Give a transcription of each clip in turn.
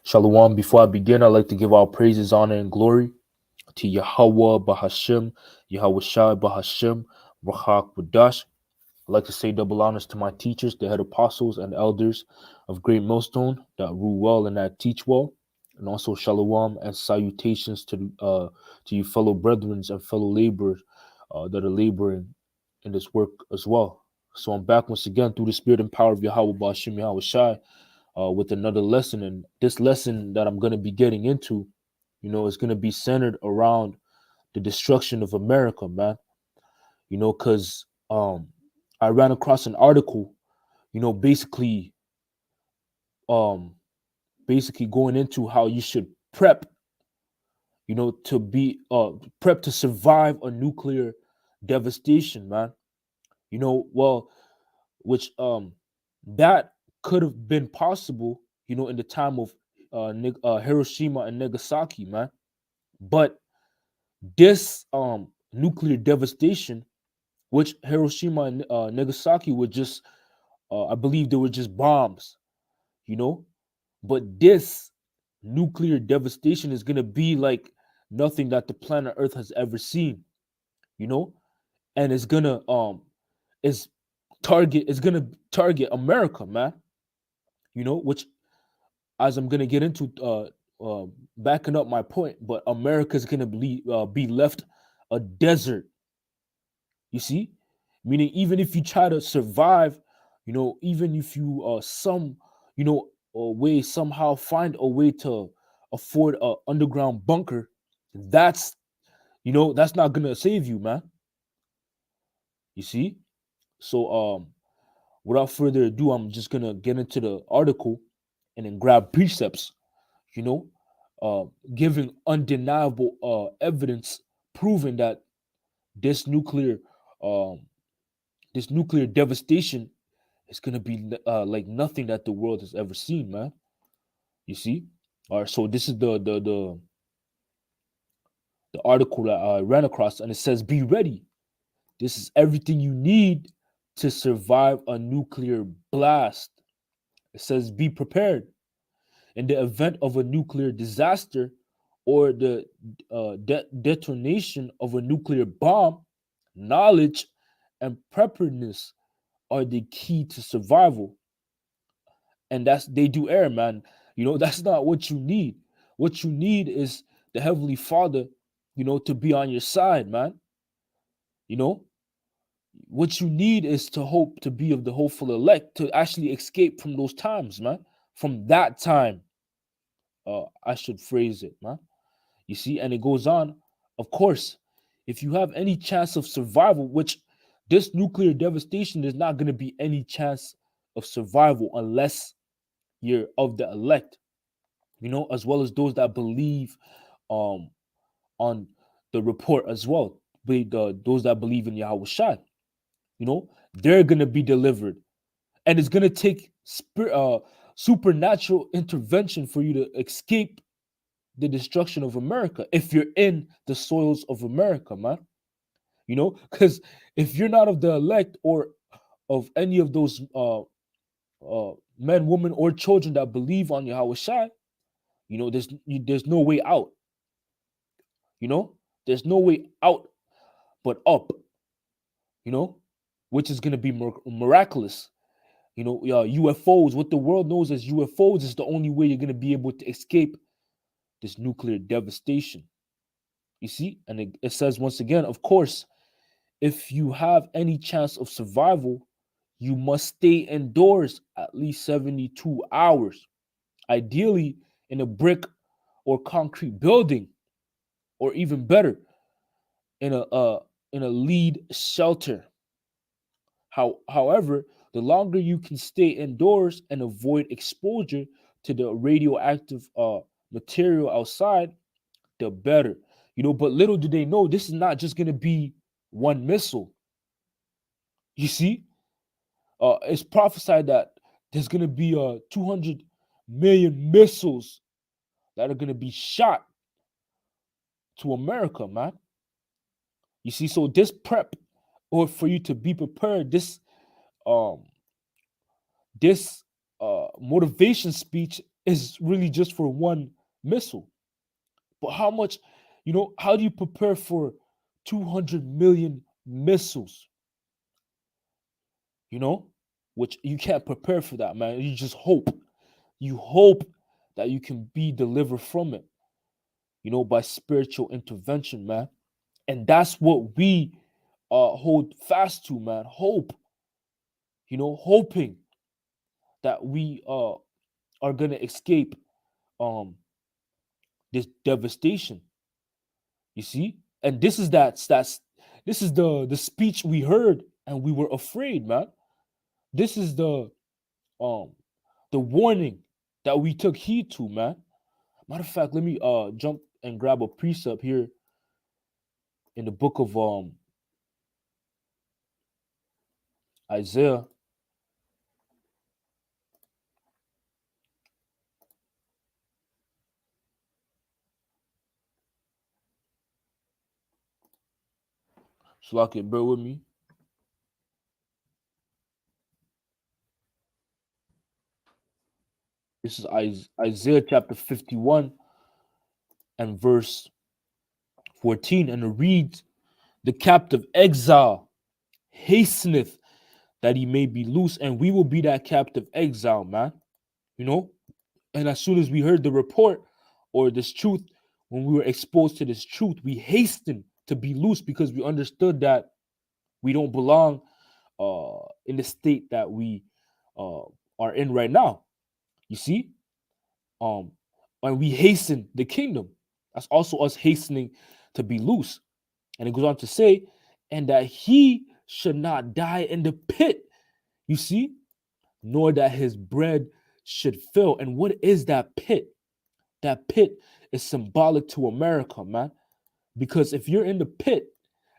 Shalom. Before I begin, I'd like to give all praises, honor, and glory to Yahweh Bahashim, Yahweh Shai Bahashim, Rahak Wadash. I'd like to say double honors to my teachers, the head apostles and elders of Great Millstone that rule well and that teach well. And also shalom and salutations to you fellow brethren and fellow laborers that are laboring in this work as well. So I'm back once again through the spirit and power of Yahweh Bahashim, Yahweh Shai, with another lesson. And this lesson that I'm going to be getting into, is going to be centered around the destruction of America, man. Because I ran across an article, basically, um, basically going into how you should prep, to be prep to survive a nuclear devastation, man. Well, which that could have been possible, in the time of Hiroshima and Nagasaki, man. But this nuclear devastation, which Hiroshima and Nagasaki were just, I believe they were just bombs, you know. But this nuclear devastation is gonna be like nothing that the planet Earth has ever seen, you know, and is it's gonna target America, man. Which, as I'm gonna get into, backing up my point, but America's gonna be left a desert. You see, meaning even if you try to survive, even if you some, way somehow find a way to afford a underground bunker, that's that's not gonna save you, man. You see, so without further ado, I'm just gonna get into the article and then grab precepts, you know, uh, giving undeniable evidence proving that this nuclear um, this nuclear devastation is gonna be like nothing that the world has ever seen, man. You see, all right. So this is the article that I ran across, and it says, "Be ready. This is everything you need to survive a nuclear blast." It says, "Be prepared in the event of a nuclear disaster or the detonation of a nuclear bomb. Knowledge and preparedness are the key to survival." And that's they do air, man. That's not what you need. What you need is the Heavenly Father, to be on your side, man. You know, what you need is to hope to be of the hopeful elect to actually escape from those times, man. From that time, I should phrase it, man. You see, and it goes on. Of course, if you have any chance of survival, which this nuclear devastation is not going to be any chance of survival unless you're of the elect, as well as those that believe um on the report as well. Those that believe in Yahweh Shai, they're gonna be delivered, and it's gonna take supernatural intervention for you to escape the destruction of America if you're in the soils of America, man. Because if you're not of the elect or of any of those men, women, or children that believe on Yahweh Shai, there's no way out. There's no way out but up. You know, which is gonna be miraculous. UFOs. What the world knows as UFOs is the only way you're gonna be able to escape this nuclear devastation. You see, and it says once again, of course, if you have any chance of survival, you must stay indoors at least 72 hours, ideally in a brick or concrete building, or even better, in a lead shelter. However, the longer you can stay indoors and avoid exposure to the radioactive material outside, the better. But little do they know, this is not just going to be one missile. You see, it's prophesied that there's going to be 200 million missiles that are going to be shot to America, man. You see, so this prep, or for you to be prepared, um this motivation speech is really just for one missile. But how much, how do you prepare for 200 million missiles, you know, which you can't prepare for that, man. You just hope. You hope that you can be delivered from it, by spiritual intervention, man. And that's what we hold fast to, man. Hope, hoping that we are going to escape um, this devastation, you see? And this is the speech we heard and we were afraid, man. This is um the warning that we took heed to, man. Matter of fact, let me jump and grab a precept here in the book of Isaiah. Shalaki, bear with me. This is Isaiah chapter 51 and verse 14, and it reads, "The captive exile hasteneth that he may be loose," and we will be that captive exile, man. You know, and as soon as we heard the report or this truth, when we were exposed to this truth, we hastened to be loose because we understood that we don't belong in the state that we uh, are in right now. You see, um, and we hasten the kingdom. That's also us hastening to be loose. And it goes on to say, and that he should not die in the pit. You see, nor that his bread should fail. And what is that pit? That pit is symbolic to America, man. Because if you're in the pit,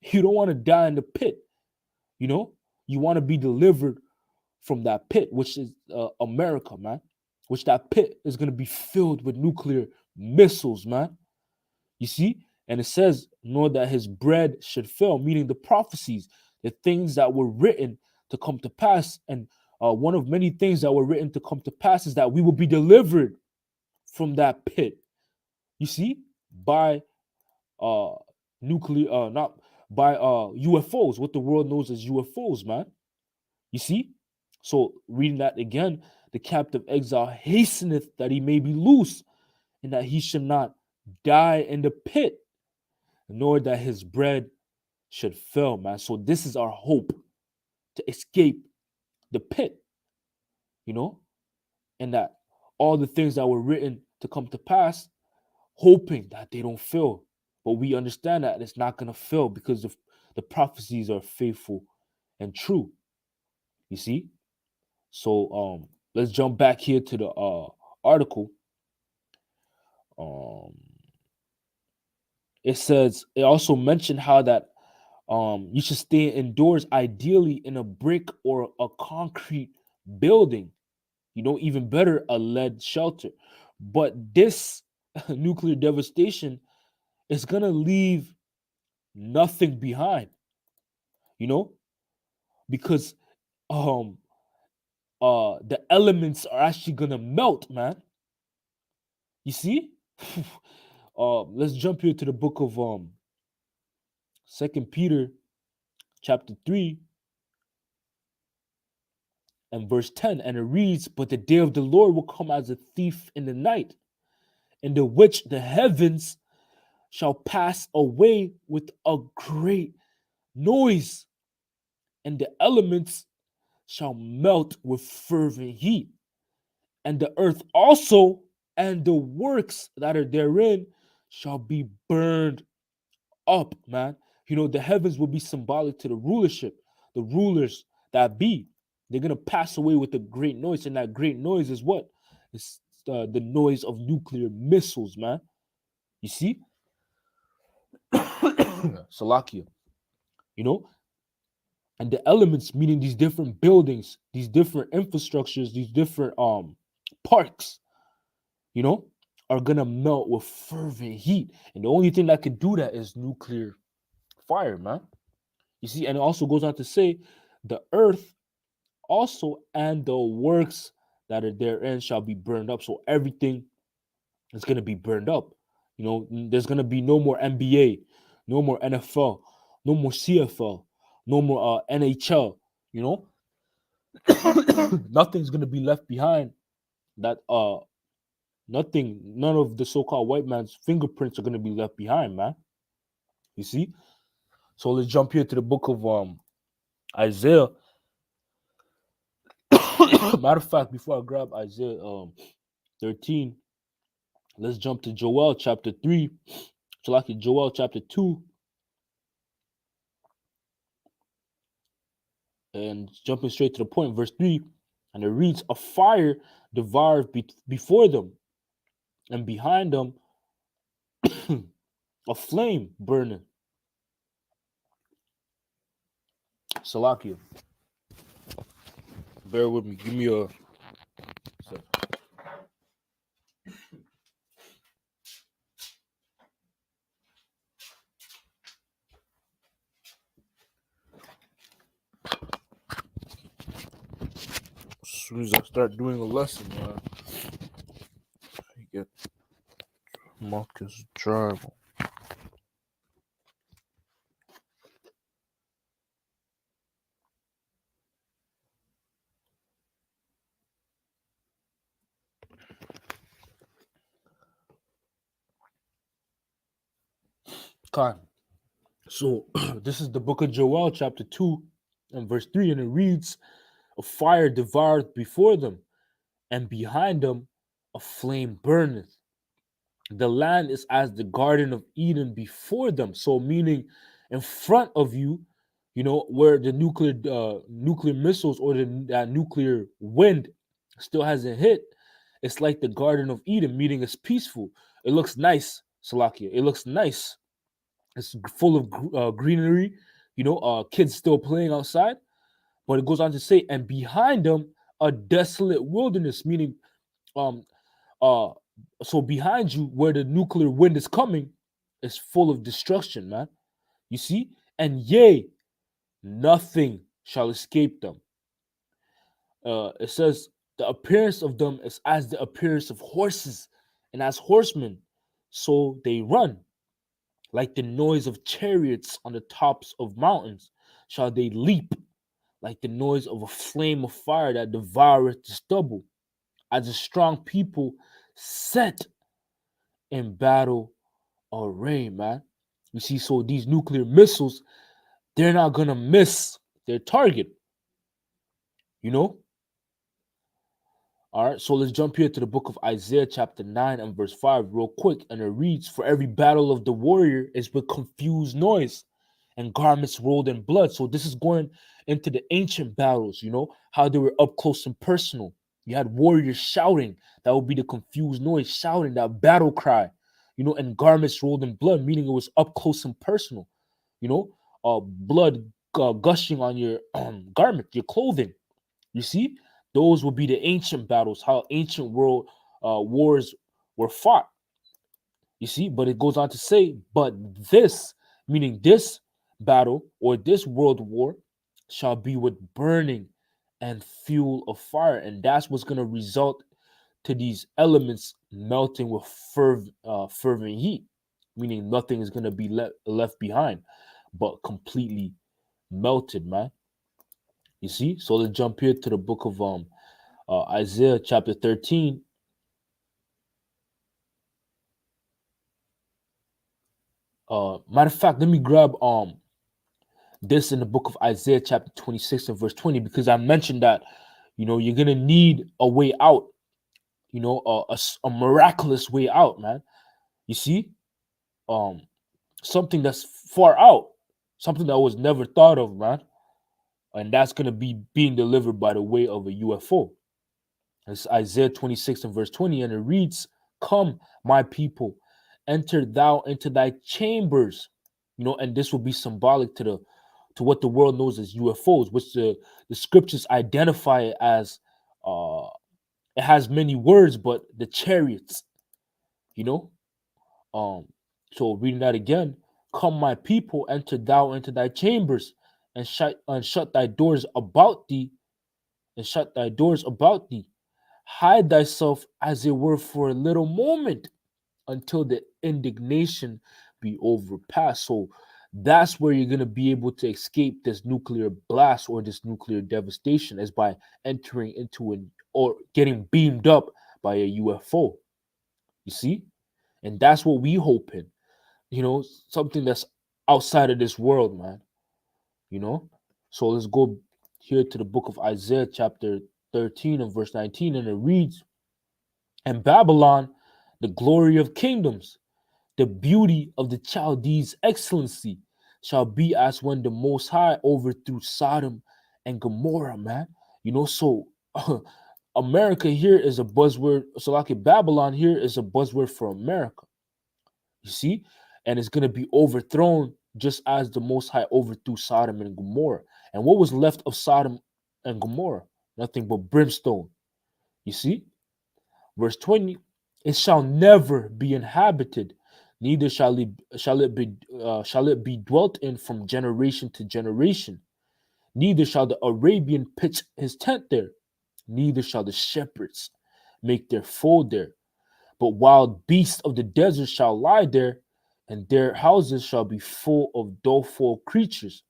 you don't want to die in the pit. You know, you want to be delivered from that pit, which is America, man. Which that pit is going to be filled with nuclear missiles, man. You see? And it says, nor that his bread should fail, meaning the prophecies, the things that were written to come to pass. And one of many things that were written to come to pass is that we will be delivered from that pit. You see? By uh nuclear not by UFOs, what the world knows as UFOs, man. You see? So reading that again, the captive exile hasteneth that he may be loose, and that he should not die in the pit, nor that his bread should fail, man. So this is our hope to escape the pit, you know, and that all the things that were written to come to pass, hoping that they don't fail. But we understand that it's not going to fail because the prophecies are faithful and true. You see? So let's jump back here to the article. Um it says it also mentioned how that you should stay indoors, ideally in a brick or a concrete building. Even better, a lead shelter. But this nuclear devastation is gonna leave nothing behind, you know, because um the elements are actually gonna melt, man. You see? Let's jump here to the book of Second Peter chapter 3 and verse 10, and it reads, "But the day of the Lord will come as a thief in the night, in the which the heavens shall pass away with a great noise, and the elements shall melt with fervent heat, and the earth also and the works that are therein shall be burned up," man. The heavens will be symbolic to the rulership, the rulers that be. They're going to pass away with a great noise, and that great noise is what? It's the noise of nuclear missiles, man. You see? Salakia, you know? And the elements, meaning these different buildings, these different infrastructures, these different parks, you know, are gonna melt with fervent heat. And the only thing that could do that is nuclear fire, man. You see, and it also goes on to say the earth also and the works that are therein shall be burned up. So everything is going to be burned up. There's going to be no more NBA, no more NFL, no more CFL, no more NHL. You know, nothing's going to be left behind. That none of the so-called white man's fingerprints are going to be left behind, man. You see. So let's jump here to the book of Isaiah. Matter of fact, before I grab Isaiah 13, let's jump to Joel chapter 3. So like in Joel chapter 2, and jumping straight to the point, verse 3, and it reads, a fire devoured before them, and behind them a flame burning. Salakia. Bear with me. Give me a sec. As soon as I start doing a lesson, man, I get Marcus Drive. Okay. So this is the book of Joel, chapter 2, and verse 3, and it reads, a fire devoured before them, and behind them a flame burneth. The land is as the Garden of Eden before them. So meaning in front of you, where the nuclear missiles or that nuclear wind still hasn't hit, it's like the Garden of Eden, meaning it's peaceful. It looks nice, Salakia. It looks nice. It's full of greenery, kids still playing outside. But it goes on to say, and behind them, a desolate wilderness, meaning, um, uh, so behind you, where the nuclear wind is coming, is full of destruction, man. You see? And yea, nothing shall escape them. It says, the appearance of them is as the appearance of horses, and as horsemen, so they run. Like the noise of chariots on the tops of mountains, shall they leap, like the noise of a flame of fire that devoureth the stubble, as a strong people set in battle array, man. You see, so these nuclear missiles, they're not gonna miss their target, you know? All right, so let's jump here to the book of Isaiah, chapter 9 and verse 5, real quick. And it reads, for every battle of the warrior is with confused noise and garments rolled in blood. So this is going into the ancient battles, how they were up close and personal. You had warriors shouting. That would be the confused noise, shouting, that battle cry, and garments rolled in blood, meaning it was up close and personal, blood gushing on your garment, your clothing. You see, those would be the ancient battles, how ancient world wars were fought. You see, but it goes on to say, but this, meaning this battle or this world war, shall be with burning and fuel of fire. And that's what's going to result to these elements melting with fervent heat, meaning nothing is going to be left behind, but completely melted, man. You see? So let's jump here to the book of Isaiah chapter 13. Matter of fact, let me grab this in the book of Isaiah chapter 26 and verse 20, because I mentioned that you're gonna need a way out, a miraculous way out, man. You see, something that's far out, something that was never thought of, man, and that's gonna be being delivered by the way of a UFO. It's Isaiah 26 and verse 20, and it reads, come, my people, enter thou into thy chambers. And this will be symbolic to what the world knows as UFOs, which the scriptures identify it as, it has many words, but the chariots, you know. So reading that again, come, my people, enter thou into thy chambers, and shut thy doors about thee, and shut thy doors about thee. Hide thyself as it were for a little moment until the indignation be overpassed. So that's where you're going to be able to escape this nuclear blast or this nuclear devastation, is by entering into an or getting beamed up by a UFO. You see? And that's what we hope in. Something that's outside of this world, man. You know? So let's go here to the book of Isaiah, chapter 13 and verse 19, and it reads, "And Babylon, the glory of kingdoms, the beauty of the Chaldees' excellency, shall be as when the Most High overthrew Sodom and Gomorrah," man. So America here is a buzzword. So, like Babylon here is a buzzword for America. You see? And it's going to be overthrown just as the Most High overthrew Sodom and Gomorrah. And what was left of Sodom and Gomorrah? Nothing but brimstone. You see? Verse 20, "It shall never be inhabited, neither shall it be dwelt in from generation to generation. Neither shall the Arabian pitch his tent there, neither shall the shepherds make their fold there. But wild beasts of the desert shall lie there, and their houses shall be full of doleful creatures,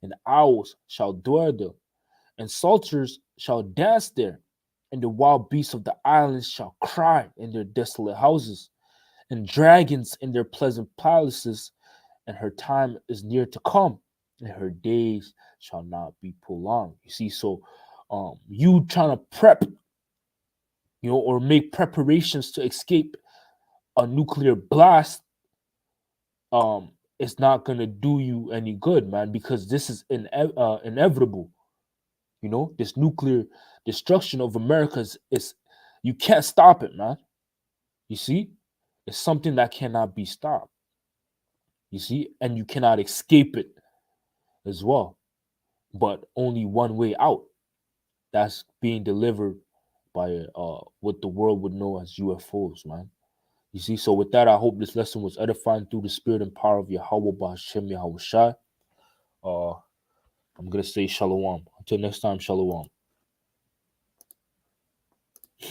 and owls shall dwell there, and vultures shall dance there, and the wild beasts of the islands shall cry in their desolate houses, and dragons in their pleasant palaces. And her time is near to come, and her days shall not be prolonged." You see, so you trying to prep, or make preparations to escape a nuclear blast, it's not gonna do you any good, man, because this is inevitable. This nuclear destruction of America is you can't stop it, man. You see, it's something that cannot be stopped. You see, and you cannot escape it as well. But only one way out. That's being delivered by what the world would know as UFOs, man. You see, so with that, I hope this lesson was edifying through the spirit and power of Yahweh Bahashem Yahweh Shai. I'm gonna say shalom. Until next time, shalom.